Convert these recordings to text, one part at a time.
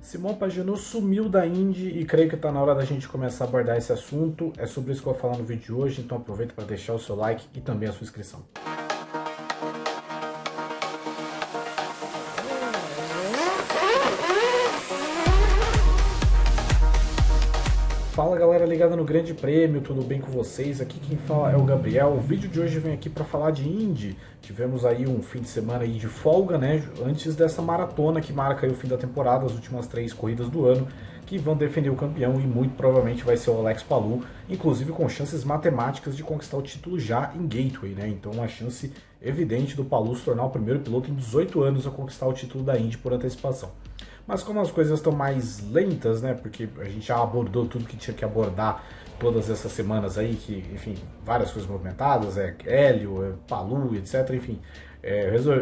Simão Pagenaud sumiu da Indy e creio que está na hora da gente começar a abordar esse assunto. É sobre isso que eu vou falar no vídeo de hoje, então aproveita para deixar o seu like e também a sua inscrição. Fala galera ligada no Grande Prêmio, tudo bem com vocês? Aqui quem fala é o Gabriel. O vídeo de hoje vem aqui para falar de Indy. Tivemos aí um fim de semana aí de folga, né? Antes dessa maratona que marca aí o fim da temporada, as últimas 3 corridas do ano, que vão defender o campeão e muito provavelmente vai ser o Alex Palou, inclusive com chances matemáticas de conquistar o título já em Gateway, né? Então uma chance evidente do Palou se tornar o primeiro piloto em 18 anos a conquistar o título da Indy por antecipação. Mas como as coisas estão mais lentas, né, porque a gente já abordou tudo que tinha que abordar todas essas semanas aí, que, enfim, várias coisas movimentadas, Hélio, Palou, etc, enfim,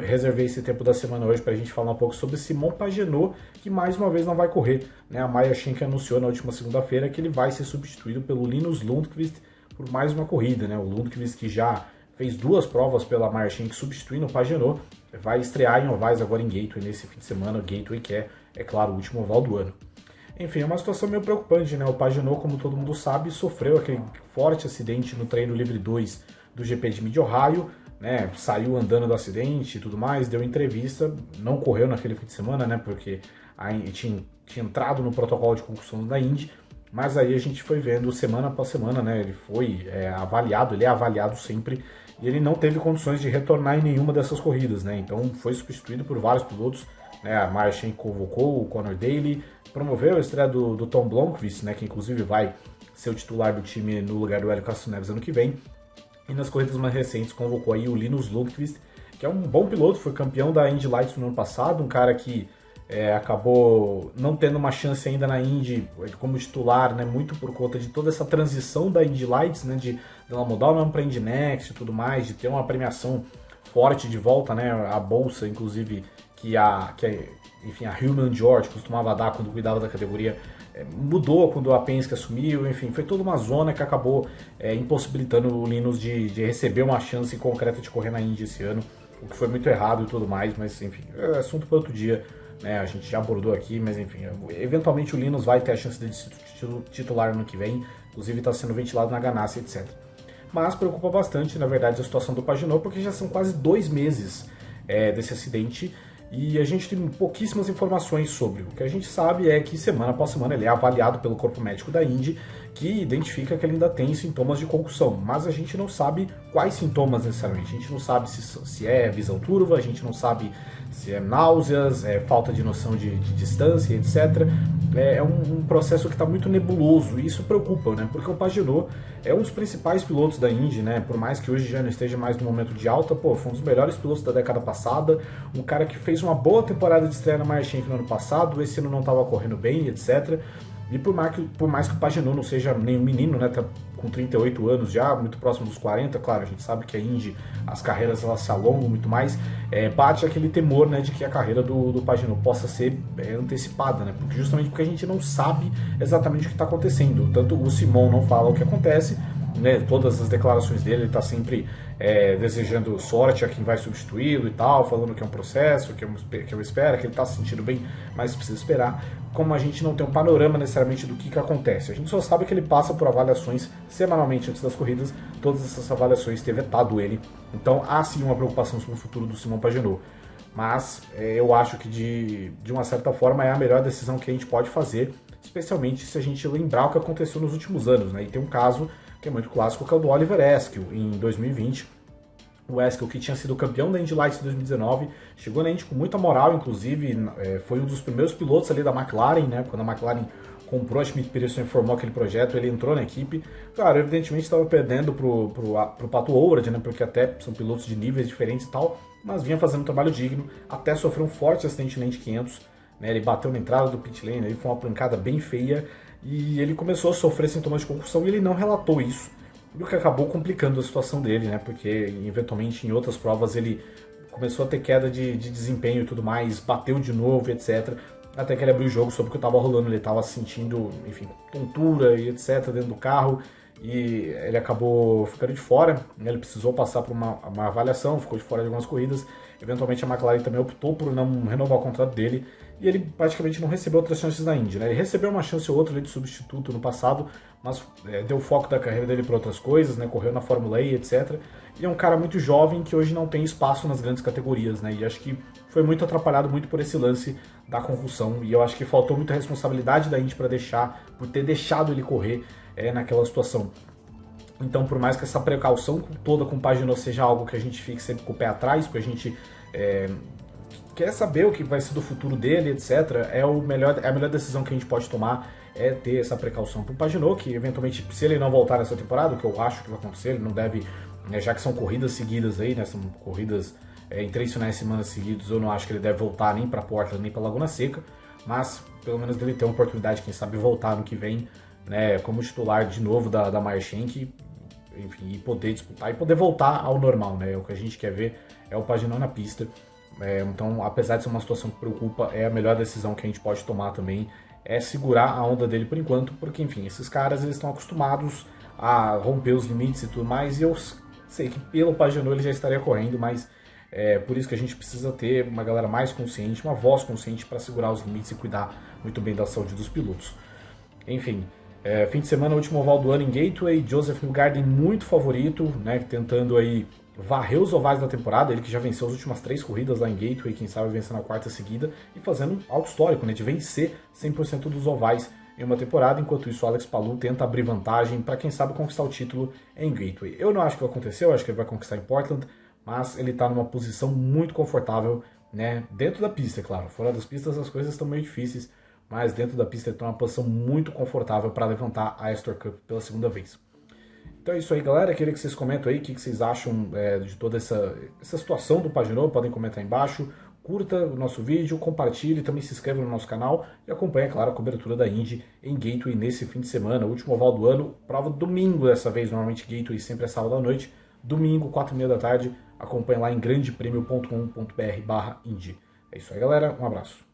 reservei esse tempo da semana hoje para a gente falar um pouco sobre Simão Pagenaud, que mais uma vez não vai correr, né, a Meyer Shank anunciou na última segunda-feira que ele vai ser substituído pelo Linus Lundqvist por mais uma corrida, né, o Lundqvist que já fez 2 provas pela Meyer Shank substituindo o Pagenaud, vai estrear em ovais agora em Gateway nesse fim de semana, Gateway que é claro, o último oval do ano. Enfim, é uma situação meio preocupante, né? O Pagenaud, como todo mundo sabe, sofreu aquele forte acidente no treino livre 2 do GP de Mid-Ohio, né? Saiu andando do acidente e tudo mais, deu entrevista, não correu naquele fim de semana, né? Porque tinha entrado no protocolo de concussão da Indy, mas aí a gente foi vendo semana após semana, né? Ele foi avaliado, ele é avaliado sempre, e ele não teve condições de retornar em nenhuma dessas corridas, né? Então foi substituído por vários pilotos, né? A Meyer Shank convocou o Conor Daly, promoveu a estreia do Tom Blomqvist, né? Que inclusive vai ser o titular do time no lugar do Hélio Castro Neves ano que vem. E nas corridas mais recentes convocou aí o Linus Lundqvist, que é um bom piloto, foi campeão da Indy Lights no ano passado, um cara que acabou não tendo uma chance ainda na Indy como titular, né, muito por conta de toda essa transição da Indy Lights, né, de ela mudar o nome para Indy Next e tudo mais, de ter uma premiação forte de volta, né, a bolsa, inclusive, enfim, a Hillman George costumava dar quando cuidava da categoria, mudou quando a Penske assumiu, enfim, foi toda uma zona que acabou impossibilitando o Linus de receber uma chance concreta de correr na Indy esse ano, o que foi muito errado e tudo mais, mas enfim, é assunto para outro dia. Né, a gente já abordou aqui, mas enfim, eventualmente o Linus vai ter a chance de ser titular no ano que vem, inclusive está sendo ventilado na Ganassi, etc. Mas preocupa bastante, na verdade, a situação do Pagenaud, porque já são quase 2 meses desse acidente e a gente tem pouquíssimas informações sobre. O que a gente sabe é que semana após semana ele é avaliado pelo corpo médico da Indy, que identifica que ele ainda tem sintomas de concussão, mas a gente não sabe quais sintomas necessariamente. A gente não sabe se é visão turva, a gente não sabe se é náuseas, falta de noção de distância, etc. É um processo que está muito nebuloso e isso preocupa, né? Porque o Pagenaud é um dos principais pilotos da Indy, né? Por mais que hoje já não esteja mais no momento de alta, pô, foi um dos melhores pilotos da década passada, um cara que fez uma boa temporada de estreia na Meyer Shank no ano passado, esse ano não estava correndo bem, etc. E por mais que o Pagenaud não seja nenhum menino, né, tá com 38 anos já, muito próximo dos 40, claro, a gente sabe que a Indy, as carreiras elas se alongam muito mais, bate aquele temor, né, de que a carreira do Pagenaud possa ser antecipada, né, justamente porque a gente não sabe exatamente o que está acontecendo, tanto o Simão não fala o que acontece, né, todas as declarações dele, ele está sempre desejando sorte a quem vai substituí-lo e tal, falando que é um processo, que eu espero, que ele está se sentindo bem, mas precisa esperar. Como a gente não tem um panorama necessariamente do que acontece, a gente só sabe que ele passa por avaliações semanalmente antes das corridas, todas essas avaliações têm vetado ele, então há sim uma preocupação sobre o futuro do Simão Pagenaud. Mas eu acho que de uma certa forma é a melhor decisão que a gente pode fazer, especialmente se a gente lembrar o que aconteceu nos últimos anos, né? E tem um caso que é muito clássico, que é o do Oliver Askew, em 2020. O Askew, que tinha sido campeão da Indy Lights em 2019, chegou na Indy com muita moral, inclusive foi um dos primeiros pilotos ali da McLaren, né? Quando a McLaren comprou, a Schmidt Peterson informou aquele projeto, ele entrou na equipe. Claro, evidentemente estava perdendo pro Pato O'Ward, né? Porque até são pilotos de níveis diferentes e tal, mas vinha fazendo um trabalho digno, até sofreu um forte acidente na Indy 500, né? Ele bateu na entrada do pit lane, foi uma pancada bem feia, e ele começou a sofrer sintomas de concussão e ele não relatou isso, o que acabou complicando a situação dele, né? Porque eventualmente em outras provas ele começou a ter queda de desempenho e tudo mais, bateu de novo, etc. Até que ele abriu o jogo sobre o que estava rolando, ele estava sentindo, enfim, tontura e etc. dentro do carro, e ele acabou ficando de fora, né? Ele precisou passar por uma avaliação, ficou de fora de algumas corridas. Eventualmente a McLaren também optou por não renovar o contrato dele, e ele praticamente não recebeu outras chances na Indy, né? Ele recebeu uma chance ou outra ali de substituto no passado, mas deu foco da carreira dele para outras coisas, né? Correu na Fórmula E, etc. E é um cara muito jovem que hoje não tem espaço nas grandes categorias, né? E acho que foi muito atrapalhado muito por esse lance da concussão, e eu acho que faltou muita responsabilidade da Indy por ter deixado ele correr naquela situação. Então, por mais que essa precaução toda com o Pagenaud seja algo que a gente fique sempre com o pé atrás, porque a gente quer saber o que vai ser do futuro dele, etc., é a melhor decisão que a gente pode tomar é ter essa precaução para o Pagenaud, que eventualmente, se ele não voltar nessa temporada, o que eu acho que vai acontecer, ele não deve, já que são corridas seguidas aí, né, são corridas em 3 finais de semana seguidos, eu não acho que ele deve voltar nem para Portland nem para Laguna Seca, mas pelo menos ele ter uma oportunidade, quem sabe, voltar no que vem, né, como titular de novo da Meyer Shank, enfim, e poder disputar e poder voltar ao normal, né? O que a gente quer ver é o Pagenaud na pista. Então, apesar de ser uma situação que preocupa, é a melhor decisão que a gente pode tomar também, é segurar a onda dele por enquanto, porque, enfim, esses caras eles estão acostumados a romper os limites e tudo mais, e eu sei que pelo Pagenaud ele já estaria correndo, mas por isso que a gente precisa ter uma galera mais consciente, uma voz consciente para segurar os limites e cuidar muito bem da saúde dos pilotos. Enfim, fim de semana, último oval do ano em Gateway, Joseph Newgarden muito favorito, né, tentando aí varrer os ovais da temporada, ele que já venceu as últimas 3 corridas lá em Gateway, quem sabe vencendo a 4ª seguida, e fazendo algo histórico, né, de vencer 100% dos ovais em uma temporada, enquanto isso o Alex Palou tenta abrir vantagem para quem sabe conquistar o título em Gateway. Eu não acho que vai acontecer, eu acho que ele vai conquistar em Portland, mas ele está numa posição muito confortável, né, dentro da pista, é claro, fora das pistas as coisas estão meio difíceis, mas dentro da pista ele está numa posição muito confortável para levantar a Astor Cup pela 2ª vez. Então é isso aí, galera. Queria que vocês comentem aí o que vocês acham de toda essa situação do Pagenaud. Podem comentar aí embaixo. Curta o nosso vídeo, compartilhe, também se inscreva no nosso canal e acompanhe, é claro, a cobertura da Indy em Gateway nesse fim de semana, último oval do ano, prova domingo dessa vez, normalmente Gateway sempre é sábado à noite, domingo, 4h30 da tarde, acompanhe lá em grandepremio.com.br/Indy. É isso aí, galera, um abraço.